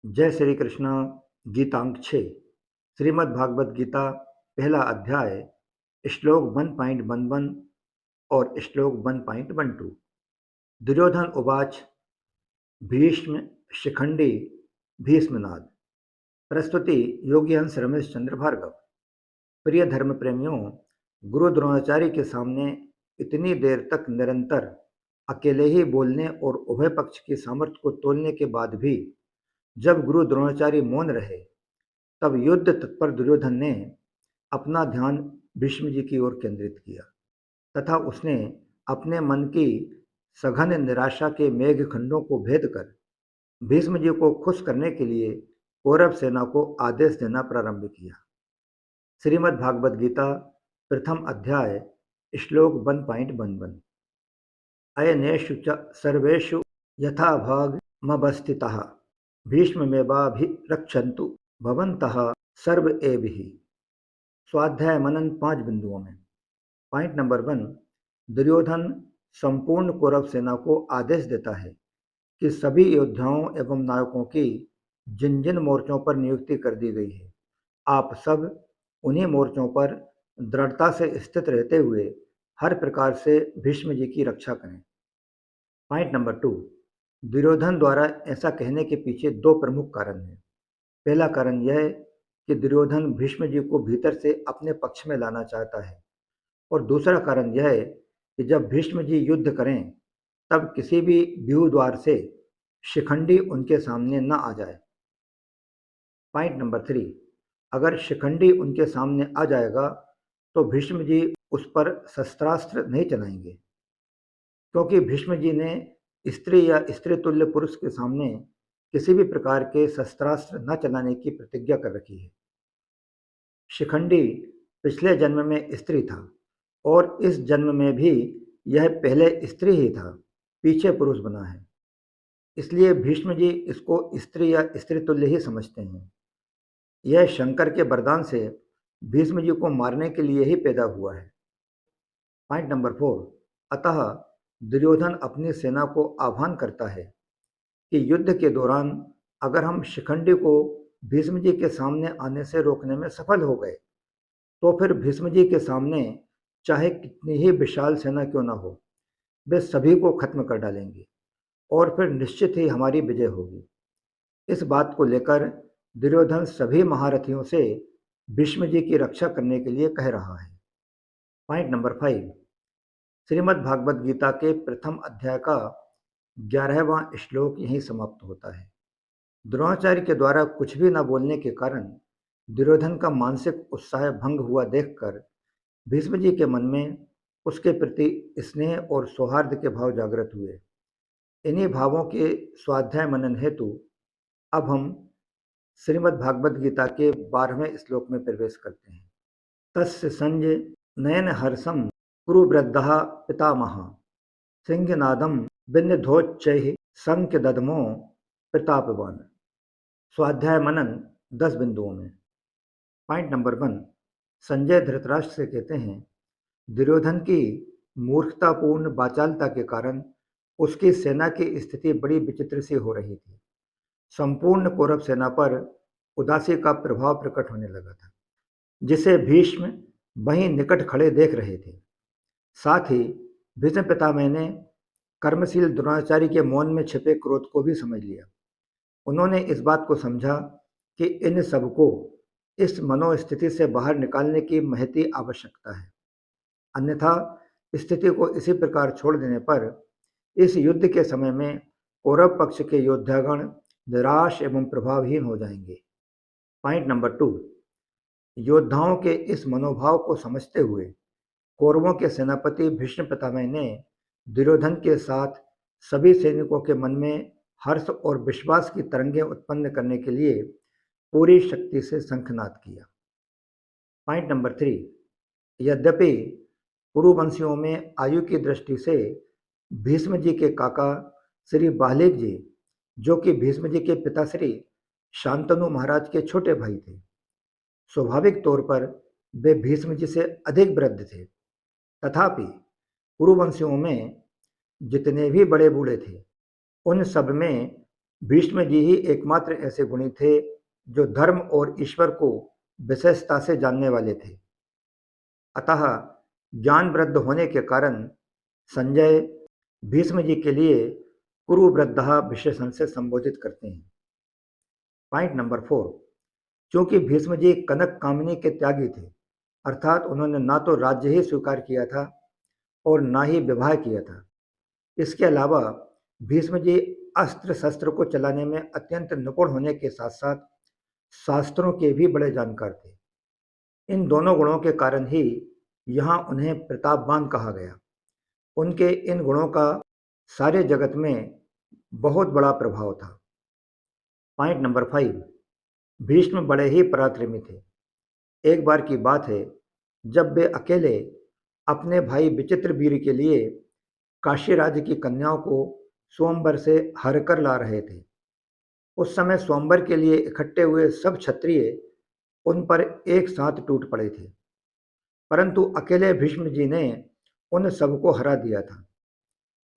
जय श्री कृष्ण। गीतांक 6 श्रीमद् भागवत गीता पहला अध्याय श्लोक 1.11 और श्लोक 1.12। दुर्योधन उवाच भीष्म शिखंडी भीष्मनाद। प्रस्तुति योगी हंस रमेश चंद्र भार्गव। प्रिय धर्म प्रेमियों, गुरु द्रोणाचार्य के सामने इतनी देर तक निरंतर अकेले ही बोलने और उभय पक्ष की सामर्थ्य को तोलने के बाद भी जब गुरु द्रोणाचार्य मौन रहे, तब युद्ध तत्पर दुर्योधन ने अपना ध्यान भीष्म जी की ओर केंद्रित किया तथा उसने अपने मन की सघन निराशा के मेघखंडों को भेद कर भीष्म जी को खुश करने के लिए कौरव सेना को आदेश देना प्रारंभ किया। श्रीमद् भागवत गीता प्रथम अध्याय श्लोक 1.11। अयनेषु च सर्वेषु यथाभागमवस्थिताः भीष्ममेवाभिरक्षन्तु भवन्तः सर्व एभिः। स्वाध्याय मनन 5 बिंदुओं में। पॉइंट नंबर 1, दुर्योधन संपूर्ण कौरव सेना को आदेश देता है कि सभी योद्धाओं एवं नायकों की जिन जिन मोर्चों पर नियुक्ति कर दी गई है, आप सब उन्हीं मोर्चों पर दृढ़ता से स्थित रहते हुए हर प्रकार से भीष्म जी की रक्षा करें। पॉइंट नंबर 2, दुर्योधन द्वारा ऐसा कहने के पीछे दो प्रमुख कारण हैं। पहला कारण यह है कि दुर्योधन भीष्म जी को भीतर से अपने पक्ष में लाना चाहता है, और दूसरा कारण यह है कि जब भीष्म जी युद्ध करें तब किसी भी व्यूह द्वार से शिखंडी उनके सामने न आ जाए। पॉइंट नंबर 3, अगर शिखंडी उनके सामने आ जाएगा तो भीष्म जी उस पर शस्त्रास्त्र नहीं चलाएंगे, क्योंकि भीष्म जी ने स्त्री या स्त्री तुल्य पुरुष के सामने किसी भी प्रकार के शस्त्रास्त्र न चलाने की प्रतिज्ञा कर रखी है। शिखंडी पिछले जन्म में स्त्री था और इस जन्म में भी यह पहले स्त्री ही था, पीछे पुरुष बना है। इसलिए भीष्म जी इसको स्त्री या स्त्री तुल्य ही समझते हैं। यह शंकर के वरदान से भीष्म जी को मारने के लिए ही पैदा हुआ है। पॉइंट नंबर 4, अतः दुर्योधन अपनी सेना को आह्वान करता है कि युद्ध के दौरान अगर हम शिखंडी को भीष्म जी के सामने आने से रोकने में सफल हो गए तो फिर भीष्म जी के सामने चाहे कितनी ही विशाल सेना क्यों न हो, वे सभी को खत्म कर डालेंगे और फिर निश्चित ही हमारी विजय होगी। इस बात को लेकर दुर्योधन सभी महारथियों से भीष्म जी की रक्षा करने के लिए कह रहा है। पॉइंट नंबर 5, श्रीमद् भागवत गीता के प्रथम अध्याय का 11वां श्लोक यहीं समाप्त होता है। द्रोणाचार्य के द्वारा कुछ भी न बोलने के कारण दुर्योधन का मानसिक उत्साह भंग हुआ देखकर भीष्म जी के मन में उसके प्रति स्नेह और सौहार्द के भाव जागृत हुए। इन्हीं भावों के स्वाध्याय मनन हेतु अब हम श्रीमद् भागवत गीता के 12वें श्लोक में प्रवेश करते हैं। तस्य संजय नयन हर्षम कुरु वृद्धः पितामह सिंहनादम विन्यधोच्चैः संख्य दधमो प्रतापवान। स्वाध्याय मनन 10 बिंदुओं में। पॉइंट नंबर 1, संजय धृतराष्ट्र से कहते हैं दुर्योधन की मूर्खतापूर्ण वाचालता के कारण उसकी सेना की स्थिति बड़ी विचित्र सी हो रही थी। संपूर्ण कौरव सेना पर उदासी का प्रभाव प्रकट होने लगा था, जिसे भीष्म वहीं निकट खड़े देख रहे थे। साथ ही भीष्म पितामह ने कर्मशील द्रोणाचार्य के मौन में छिपे क्रोध को भी समझ लिया। उन्होंने इस बात को समझा कि इन सबको इस मनोस्थिति से बाहर निकालने की महती आवश्यकता है, अन्यथा स्थिति को इसी प्रकार छोड़ देने पर इस युद्ध के समय में कौरव पक्ष के योद्धागण निराश एवं प्रभावहीन हो जाएंगे। पॉइंट नंबर 2, योद्धाओं के इस मनोभाव को समझते हुए कौरवों के सेनापति भीष्म पितामह ने दुर्योधन के साथ सभी सैनिकों के मन में हर्ष और विश्वास की तरंगें उत्पन्न करने के लिए पूरी शक्ति से शंखनाद किया। पॉइंट नंबर 3, यद्यपि कुरुवंशियों में आयु की दृष्टि से भीष्म जी के काका श्री बालीक जी, जो कि भीष्म जी के पिता श्री शांतनु महाराज के छोटे भाई थे, स्वाभाविक तौर पर वे भीष्म जी से अधिक वृद्ध थे। तथापि कुरुवंशियों में जितने भी बड़े बूढ़े थे, उन सब में भीष्म जी ही एकमात्र ऐसे गुणी थे जो धर्म और ईश्वर को विशेषता से जानने वाले थे। अतः ज्ञान वृद्ध होने के कारण संजय भीष्म जी के लिए कुरु वृद्धः विशेषण से संबोधित करते हैं। पॉइंट नंबर 4, क्योंकि भीष्म जी कनक कामिनी के त्यागी थे, अर्थात उन्होंने ना तो राज्य ही स्वीकार किया था और ना ही विवाह किया था। इसके अलावा भीष्म जी अस्त्र शस्त्र को चलाने में अत्यंत निपुण होने के साथ साथ शास्त्रों के भी बड़े जानकार थे। इन दोनों गुणों के कारण ही यहाँ उन्हें प्रतापवान कहा गया। उनके इन गुणों का सारे जगत में बहुत बड़ा प्रभाव था। पॉइंट नंबर 5, भीष्म बड़े ही पराक्रमी थे। एक बार की बात है, जब वे अकेले अपने भाई विचित्रवीर्य के लिए काशी राज्य की कन्याओं को स्वयंवर से हरकर ला रहे थे। उस समय स्वयंवर के लिए इकट्ठे हुए सब क्षत्रिय उन पर एक साथ टूट पड़े थे, परंतु अकेले भीष्म जी ने उन सबको हरा दिया था।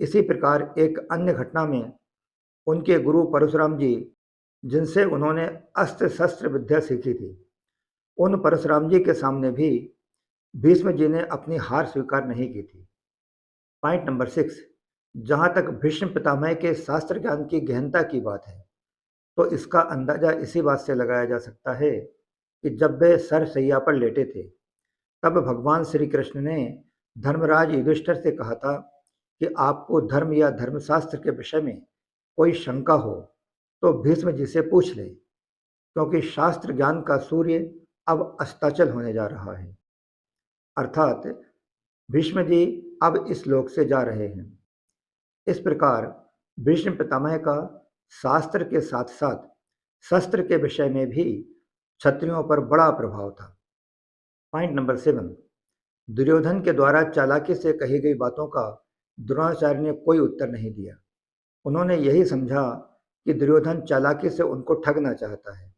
इसी प्रकार एक अन्य घटना में उनके गुरु परशुराम जी, जिनसे उन्होंने अस्त्र शस्त्र विद्या सीखी थी, उन परशुराम जी के सामने भी भीष्म जी ने अपनी हार स्वीकार नहीं की थी। पॉइंट नंबर 6, जहाँ तक भीष्म पितामह के शास्त्र ज्ञान की गहनता की बात है, तो इसका अंदाजा इसी बात से लगाया जा सकता है कि जब वे सरसैया पर लेटे थे, तब भगवान श्री कृष्ण ने धर्मराज युधिष्ठिर से कहा था कि आपको धर्म या धर्मशास्त्र के विषय में कोई शंका हो तो भीष्म जी से पूछ ले, क्योंकि शास्त्र ज्ञान का सूर्य अब अस्ताचल होने जा रहा है। अर्थात भीष्म जी अब इस लोक से जा रहे हैं। इस प्रकार भीष्म पितामह का शास्त्र के साथ साथ शस्त्र के विषय में भी क्षत्रियों पर बड़ा प्रभाव था। पॉइंट नंबर 7, दुर्योधन के द्वारा चालाकी से कही गई बातों का द्रोणाचार्य ने कोई उत्तर नहीं दिया। उन्होंने यही समझा कि दुर्योधन चालाकी से उनको ठगना चाहता है,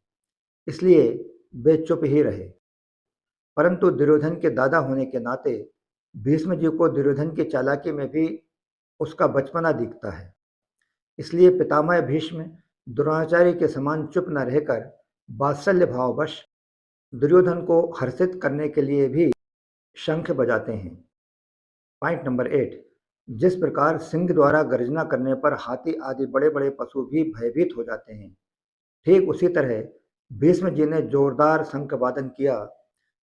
इसलिए वे चुप ही रहे। परंतु दुर्योधन के दादा होने के नाते भीष्म जी को दुर्योधन की चालाकी में भी उसका बचपना दिखता है। इसलिए पितामह भीष्म द्रोणाचार्य के समान चुप न रहकर वात्सल्य भाववश दुर्योधन को हर्षित करने के लिए भी शंख बजाते हैं। पॉइंट नंबर 8, जिस प्रकार सिंह द्वारा गर्जना करने पर हाथी आदि बड़े बड़े पशु भी भयभीत हो जाते हैं, ठीक उसी तरह भीष्म जी ने जोरदार शंख वादन किया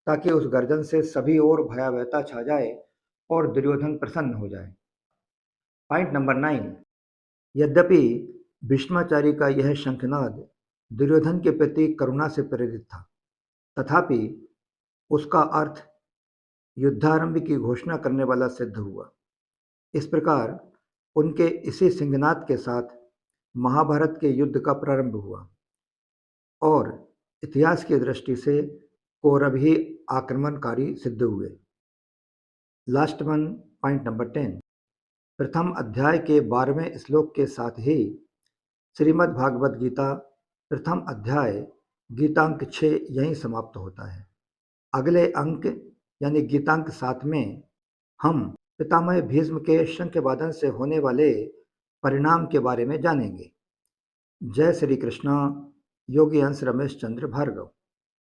ताकि उस गर्जन से सभी ओर भयावहता छा जाए और दुर्योधन प्रसन्न हो जाए। पॉइंट नंबर 9, यद्यपि भीष्माचार्य का यह शंखनाद दुर्योधन के प्रति करुणा से प्रेरित था, तथापि उसका अर्थ युद्धारंभ की घोषणा करने वाला सिद्ध हुआ। इस प्रकार उनके इसी सिंहनाद के साथ महाभारत के युद्ध का प्रारंभ हुआ और इतिहास की दृष्टि से कौरव ही आक्रमणकारी सिद्ध हुए। लास्ट वन, पॉइंट नंबर 10, प्रथम अध्याय के 12वें श्लोक के साथ ही श्रीमद् भागवत गीता प्रथम अध्याय गीतांक 6 यहीं समाप्त होता है। अगले अंक यानी गीतांक 7 में हम पितामह भीष्म के शंखवादन से होने वाले परिणाम के बारे में जानेंगे। जय श्री कृष्णा। योगी अंश रमेश चंद्र भार्गव।